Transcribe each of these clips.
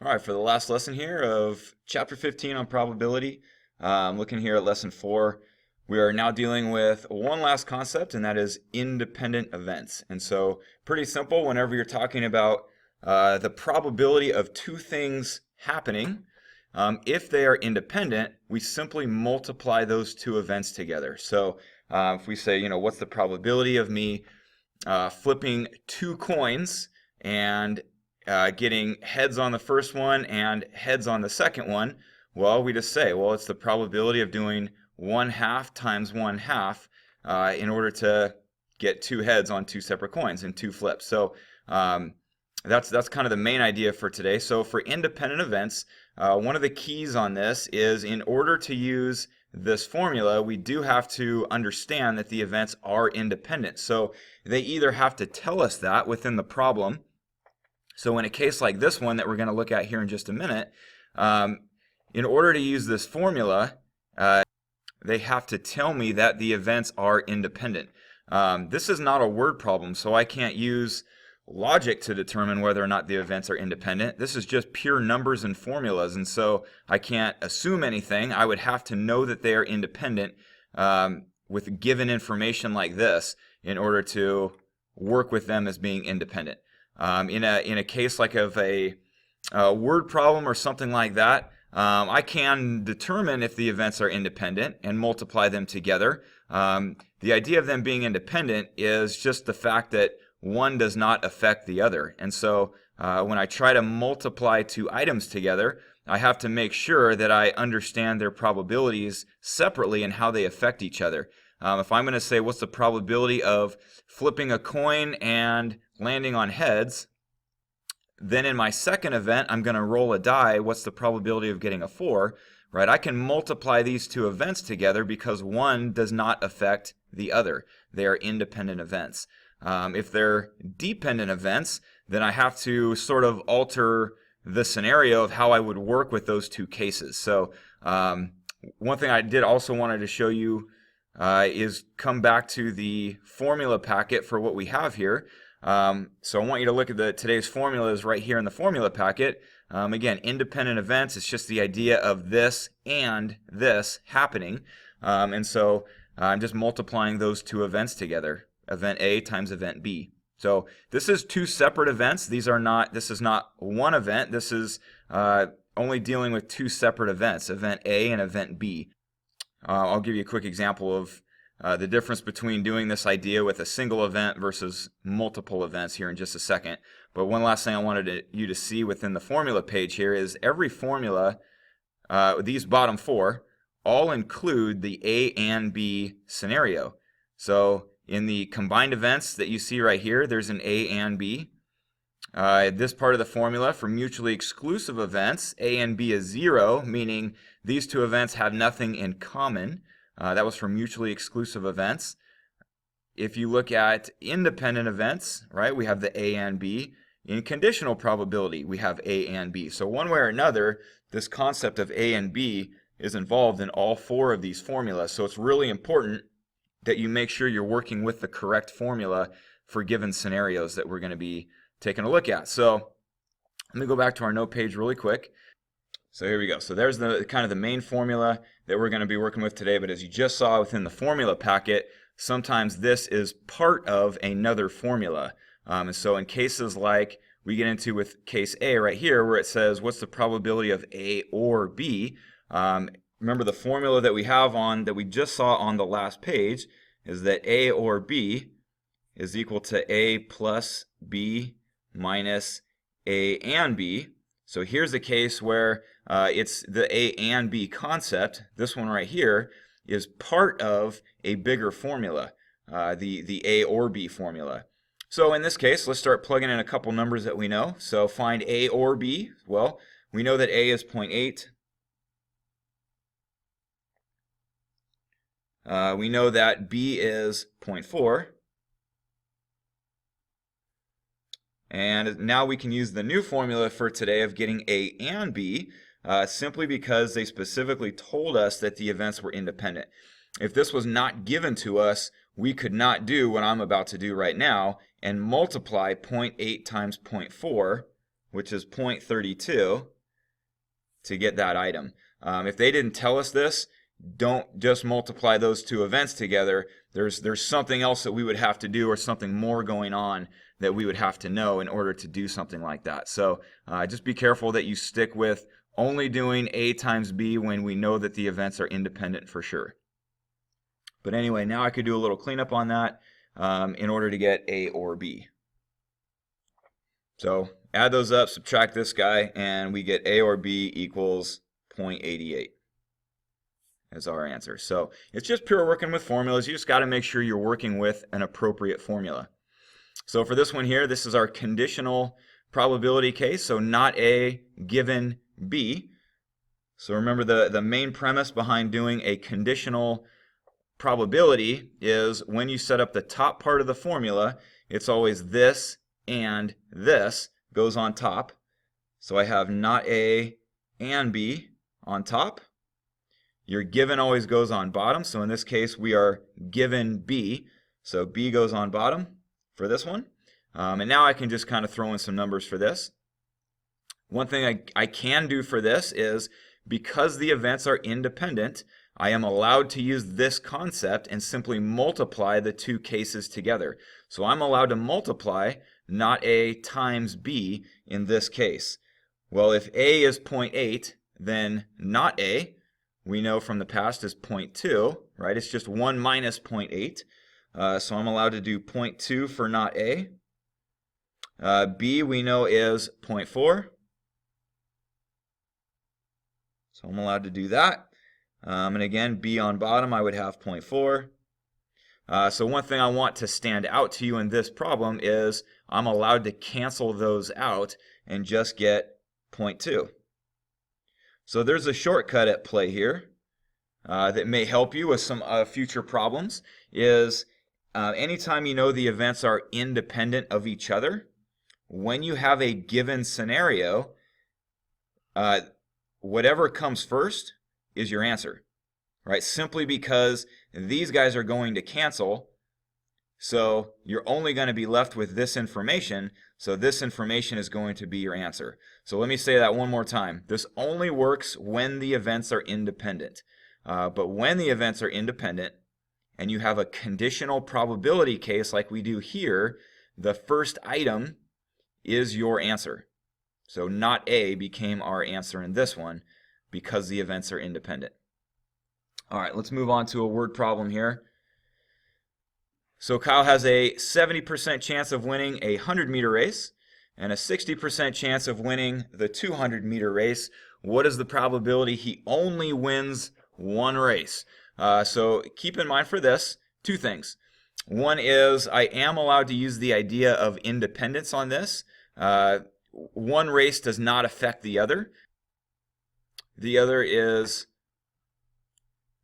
All right, for the last lesson here of chapter 15 on probability, looking here at lesson 4, we are now dealing with one last concept, and that is independent events. And so pretty simple whenever you're talking about the probability of two things happening. If they are independent, we simply multiply those two events together. So if we say, what's the probability of me flipping two coins and getting heads on the first one and heads on the second one, well, we just say, well, it's the probability of doing 1/2 times 1/2 in order to get two heads on two separate coins in two flips. So that's kind of the main idea for today. So for independent events, one of the keys on this is in order to use this formula, we do have to understand that the events are independent. So they either have to tell us that within the problem. So in a case like this one that we're going to look at here in just a minute, in order to use this formula, they have to tell me that the events are independent. This is not a word problem, so I can't use logic to determine whether or not the events are independent. This is just pure numbers and formulas, and so I can't assume anything. I would have to know that they are independent with given information like this in order to work with them as being independent. In a case like of a word problem or something like that, I can determine if the events are independent and multiply them together. The idea of them being independent is just the fact that one does not affect the other. And so when I try to multiply two items together, I have to make sure that I understand their probabilities separately and how they affect each other. If I'm going to say what's the probability of flipping a coin and landing on heads, then in my second event I'm going to roll a die. What's the probability of getting a 4? Right? I can multiply these two events together because one does not affect the other. They are independent events. If they're dependent events, then I have to sort of alter the scenario of how I would work with those two cases. So one thing I did also wanted to show you is come back to the formula packet for what we have here. So I want you to look at today's formulas right here in the formula packet. Again, independent events, it's just the idea of this and this happening. And so I'm just multiplying those two events together. Event A times event B. So this is two separate events. This is not one event. This is only dealing with two separate events, event A and event B. I'll give you a quick example of the difference between doing this idea with a single event versus multiple events here in just a second. But one last thing I wanted you to see within the formula page here is every formula, these bottom four, all include the A and B scenario. So in the combined events that you see right here, there's an A and B. This part of the formula for mutually exclusive events, A and B is 0, meaning these two events have nothing in common. That was for mutually exclusive events. If you look at independent events, right, we have the A and B. In conditional probability, we have A and B. So one way or another, this concept of A and B is involved in all four of these formulas. So it's really important that you make sure you're working with the correct formula for given scenarios that we're going to be taking a look at. So let me go back to our note page really quick. So here we go. So there's the kind of the main formula that we're going to be working with today. But as you just saw within the formula packet, sometimes this is part of another formula. And so in cases like we get into with case A right here, where it says what's the probability of A or B, remember the formula that we have that we just saw on the last page is that A or B is equal to A plus B minus A and B. So here's a case where it's the A and B concept. This one right here is part of a bigger formula, the A or B formula. So in this case, let's start plugging in a couple numbers that we know. So find A or B. Well, we know that A is 0.8. We know that B is 0.4. And now we can use the new formula for today of getting A and B simply because they specifically told us that the events were independent. If this was not given to us, we could not do what I'm about to do right now and multiply 0.8 times 0.4 which is 0.32, to get that item. If they didn't tell us this, don't just multiply those two events together. There's something else that we would have to do, or something more going on that we would have to know in order to do something like that. So just be careful that you stick with only doing A times B when we know that the events are independent for sure. But anyway, now I could do a little cleanup on that in order to get A or B. So add those up, subtract this guy, and we get A or B equals 0.88 as our answer. So it's just pure working with formulas. You just got to make sure you're working with an appropriate formula. So for this one here, this is our conditional probability case. So not A given B. So remember, the main premise behind doing a conditional probability is when you set up the top part of the formula, it's always this and this goes on top. So I have not A and B on top. Your given always goes on bottom. So in this case, we are given B. So B goes on bottom for this one. And now I can just kind of throw in some numbers for this. One thing I can do for this is, because the events are independent, I am allowed to use this concept and simply multiply the two cases together. So I'm allowed to multiply not A times B in this case. Well, if A is 0.8, then not A, we know from the past, is 0.2, right? It's just 1 minus 0.8. So I'm allowed to do 0.2 for not A. B we know is 0.4. So I'm allowed to do that. And again, B on bottom, I would have 0.4. So one thing I want to stand out to you in this problem is I'm allowed to cancel those out and just get 0.2. So there's a shortcut at play here that may help you with some future problems. Is anytime you know the events are independent of each other, when you have a given scenario, whatever comes first is your answer, right? Simply because these guys are going to cancel, so you're only going to be left with this information, so this information is going to be your answer. So let me say that one more time. This only works when the events are independent. But when the events are independent and you have a conditional probability case like we do here, the first item is your answer. So not A became our answer in this one because the events are independent. All right, let's move on to a word problem here. So Kyle has a 70% chance of winning a 100-meter race and a 60% chance of winning the 200-meter race. What is the probability he only wins one race? So keep in mind for this, two things. One is I am allowed to use the idea of independence on this. One race does not affect the other. The other is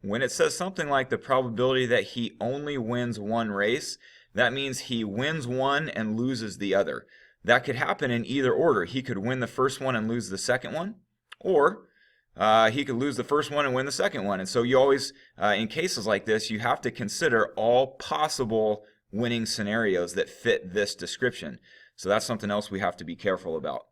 when it says something like the probability that he only wins one race, that means he wins one and loses the other. That could happen in either order. He could win the first one and lose the second one, or he could lose the first one and win the second one. And so you always, in cases like this, you have to consider all possible winning scenarios that fit this description. So that's something else we have to be careful about.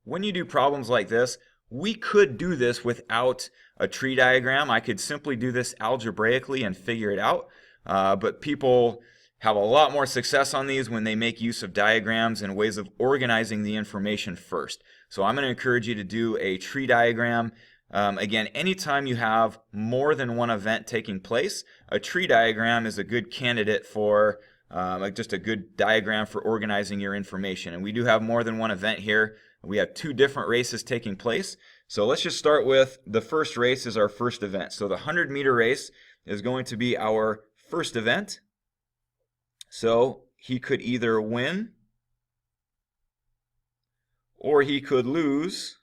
When you do problems like this, we could do this without a tree diagram. I could simply do this algebraically and figure it out. But people have a lot more success on these when they make use of diagrams and ways of organizing the information first. So I'm going to encourage you to do a tree diagram. Again, anytime you have more than one event taking place, a tree diagram is a good candidate for just a good diagram for organizing your information. And we do have more than one event here. We have two different races taking place. So let's just start with the first race is our first event. So the 100-meter race is going to be our first event. So he could either win or he could lose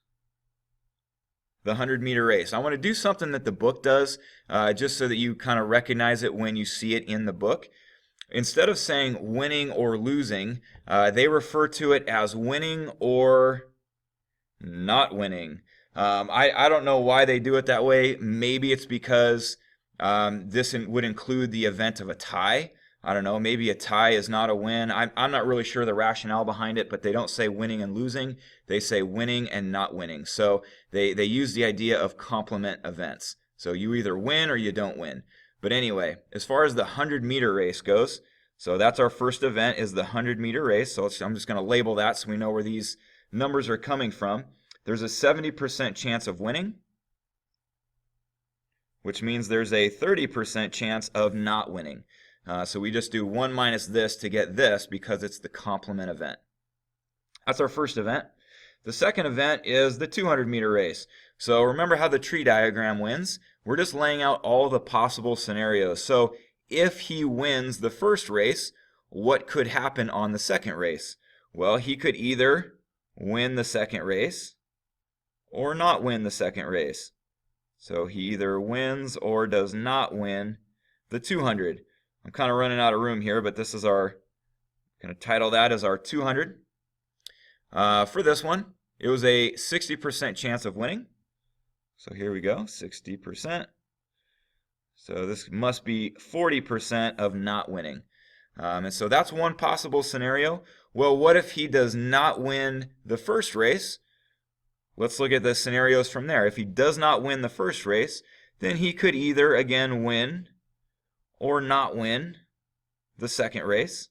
the 100-meter race. I want to do something that the book does just so that you kind of recognize it when you see it in the book. Instead of saying winning or losing, they refer to it as winning or not winning. I don't know why they do it that way. Maybe it's because this would include the event of a tie. I don't know, maybe a tie is not a win. I'm not really sure the rationale behind it, but they don't say winning and losing. They say winning and not winning. So they use the idea of complement events. So you either win or you don't win. But anyway, as far as the 100-meter race goes, so that's our first event, is the 100-meter race. So I'm just going to label that so we know where these numbers are coming from. There's a 70% chance of winning, which means there's a 30% chance of not winning. So we just do 1 minus this to get this because it's the complement event. That's our first event. The second event is the 200-meter race. So remember how the tree diagram wins? We're just laying out all the possible scenarios. So if he wins the first race, what could happen on the second race? Well, he could either win the second race or not win the second race. So he either wins or does not win the 200. I'm kind of running out of room here, but this is our, going to title that as our 200. For this one, it was a 60% chance of winning. So here we go, 60%. So this must be 40% of not winning. And so that's one possible scenario. Well, what if he does not win the first race? Let's look at the scenarios from there. If he does not win the first race, then he could either, again, win or not win the second race.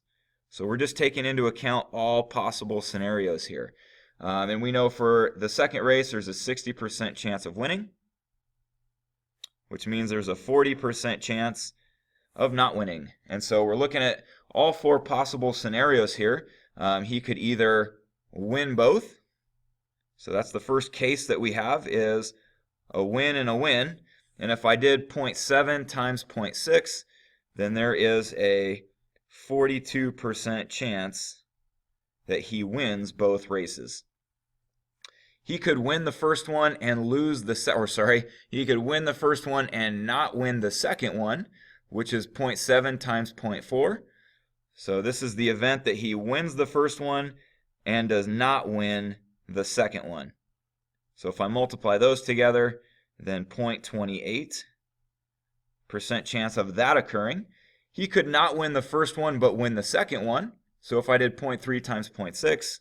So we're just taking into account all possible scenarios here. And we know for the second race, there's a 60% chance of winning, which means there's a 40% chance of not winning. And so we're looking at all four possible scenarios here. He could either win both. So that's the first case that we have, is a win and a win. And if I did 0.7 times 0.6, then there is a 42% chance that he wins both races. He could win the first one and lose the he could win the first one and not win the second one, which is 0.7 times 0.4. So this is the event that he wins the first one and does not win the second one. So if I multiply those together, then 0.28% chance of that occurring. He could not win the first one but win the second one. So if I did 0.3 times 0.6,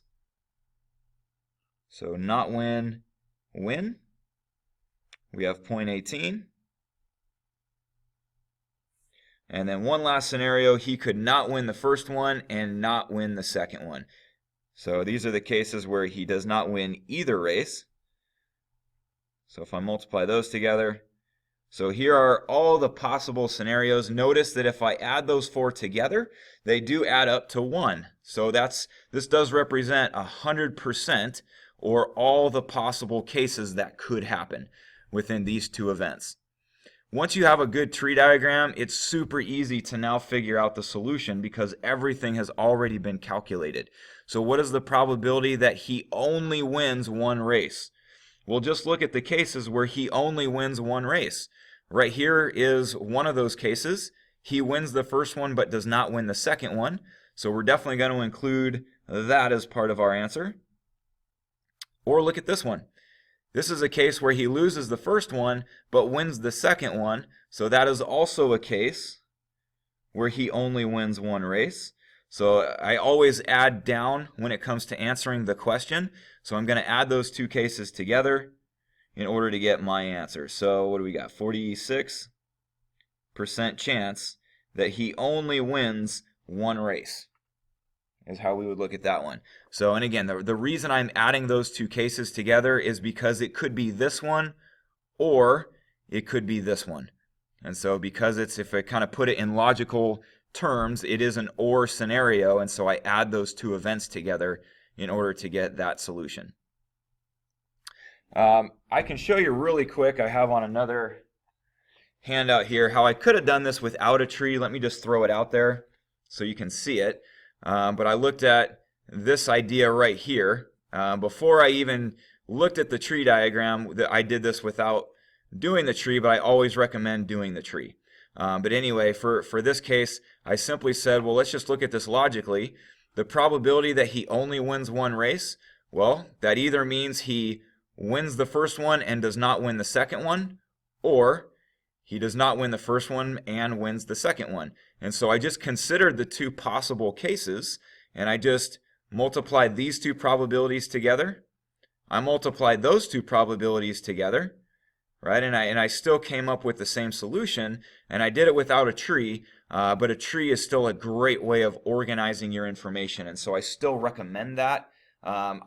so not win, win, we have 0.18. And then one last scenario, he could not win the first one and not win the second one. So these are the cases where he does not win either race. So if I multiply those together, so here are all the possible scenarios. Notice that if I add those four together, they do add up to 1. So this does represent 100%, or all the possible cases that could happen within these two events. Once you have a good tree diagram, it's super easy to now figure out the solution because everything has already been calculated. So what is the probability that he only wins one race? We'll just look at the cases where he only wins one race. Right here is one of those cases. He wins the first one but does not win the second one. So we're definitely going to include that as part of our answer. Or look at this one. This is a case where he loses the first one but wins the second one. So that is also a case where he only wins one race. So I always add down when it comes to answering the question. So I'm going to add those two cases together in order to get my answer. So what do we got? 46% chance that he only wins one race is how we would look at that one. So, and again, the reason I'm adding those two cases together is because it could be this one or it could be this one. And so because if I kind of put it in logical terms, it is an or scenario, and so I add those two events together in order to get that solution. I can show you really quick, I have on another handout here, how I could have done this without a tree. Let me just throw it out there so you can see it. But I looked at this idea right here. Before I even looked at the tree diagram, I did this without doing the tree, but I always recommend doing the tree. But anyway, for this case, I simply said, well, let's just look at this logically. The probability that he only wins one race, well, that either means he wins the first one and does not win the second one, or he does not win the first one and wins the second one. And so I just considered the two possible cases, and I just multiplied these two probabilities together. I multiplied those two probabilities together, right? And I still came up with the same solution, and I did it without a tree, but a tree is still a great way of organizing your information, and so I still recommend that.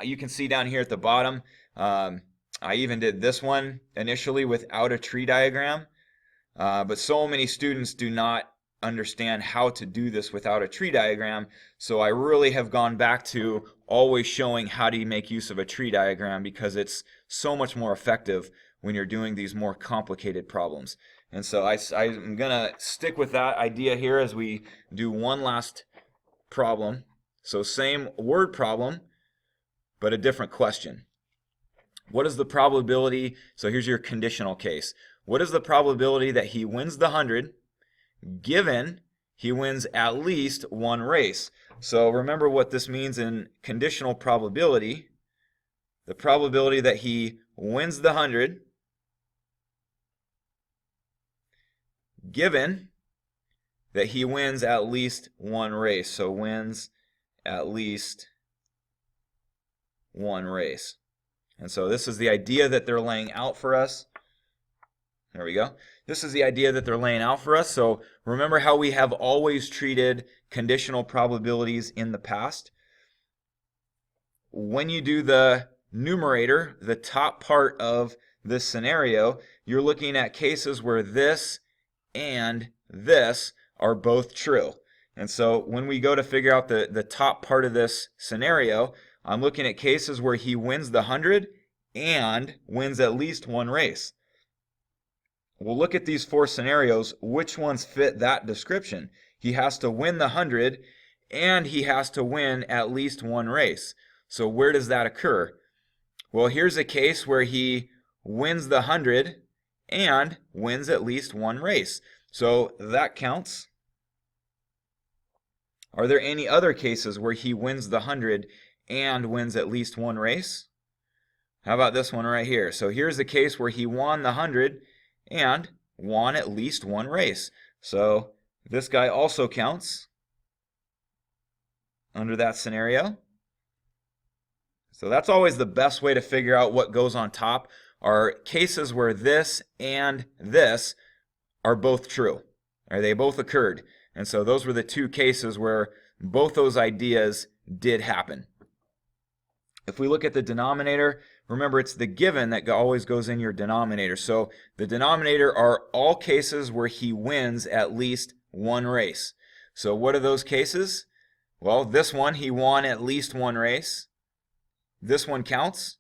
You can see down here at the bottom, I even did this one initially without a tree diagram, but so many students do not understand how to do this without a tree diagram, so I really have gone back to always showing how do you make use of a tree diagram, because it's so much more effective when you're doing these more complicated problems. And so I'm going to stick with that idea here as we do one last problem. So same word problem, but a different question. What is the probability? So here's your conditional case. What is the probability that he wins the 100 given he wins at least one race? So remember what this means in conditional probability. The probability that he wins the 100 given that he wins at least one race. So wins at least one race. And so this is the idea that they're laying out for us. There we go. This is the idea that they're laying out for us. So remember how we have always treated conditional probabilities in the past? When you do the numerator, the top part of this scenario, you're looking at cases where this and this are both true. And so when we go to figure out the top part of this scenario, I'm looking at cases where he wins the 100 and wins at least one race. We'll look at these four scenarios. Which ones fit that description? He has to win the 100 and he has to win at least one race. So where does that occur? Well, here's a case where he wins the 100 and wins at least one race. So that counts. Are there any other cases where he wins the 100 and wins at least one race? How about this one right here? So here's the case where he won the 100 and won at least one race. So this guy also counts under that scenario. So that's always the best way to figure out what goes on top, are cases where this and this are both true, or they both occurred. And so those were the two cases where both those ideas did happen. If we look at the denominator, remember it's the given that always goes in your denominator. So the denominator are all cases where he wins at least one race. So what are those cases? Well, this one, he won at least one race. This one counts,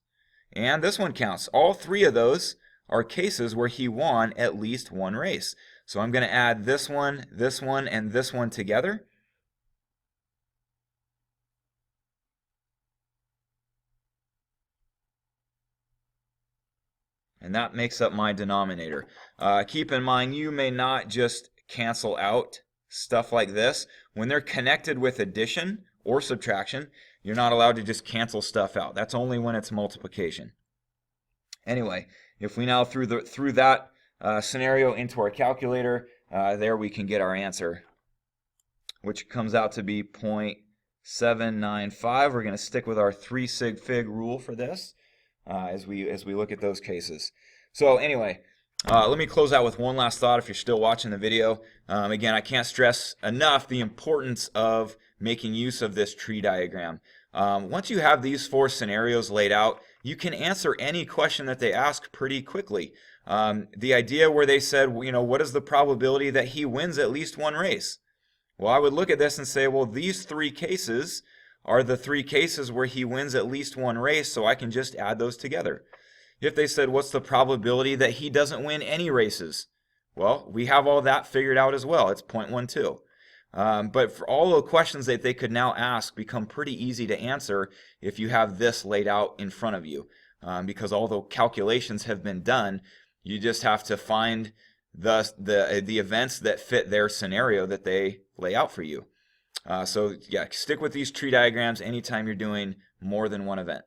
and this one counts. All three of those are cases where he won at least one race. So I'm going to add this one, and this one together. And that makes up my denominator. Keep in mind, you may not just cancel out stuff like this. When they're connected with addition or subtraction, you're not allowed to just cancel stuff out. That's only when it's multiplication. Anyway, if we now threw that scenario into our calculator, there we can get our answer, which comes out to be 0.795. We're going to stick with our 3 sig fig rule for this as we look at those cases. So anyway, let me close out with one last thought if you're still watching the video. Again, I can't stress enough the importance of making use of this tree diagram. Once you have these four scenarios laid out, you can answer any question that they ask pretty quickly. The idea where they said, you know, what is the probability that he wins at least one race? Well, I would look at this and say, well, these three cases are the three cases where he wins at least one race, so I can just add those together. If they said, what's the probability that he doesn't win any races? Well, we have all that figured out as well. It's 0.12. But for all the questions that they could now ask become pretty easy to answer if you have this laid out in front of you. Because all the calculations have been done, you just have to find the events that fit their scenario that they lay out for you. So yeah, stick with these tree diagrams anytime you're doing more than one event.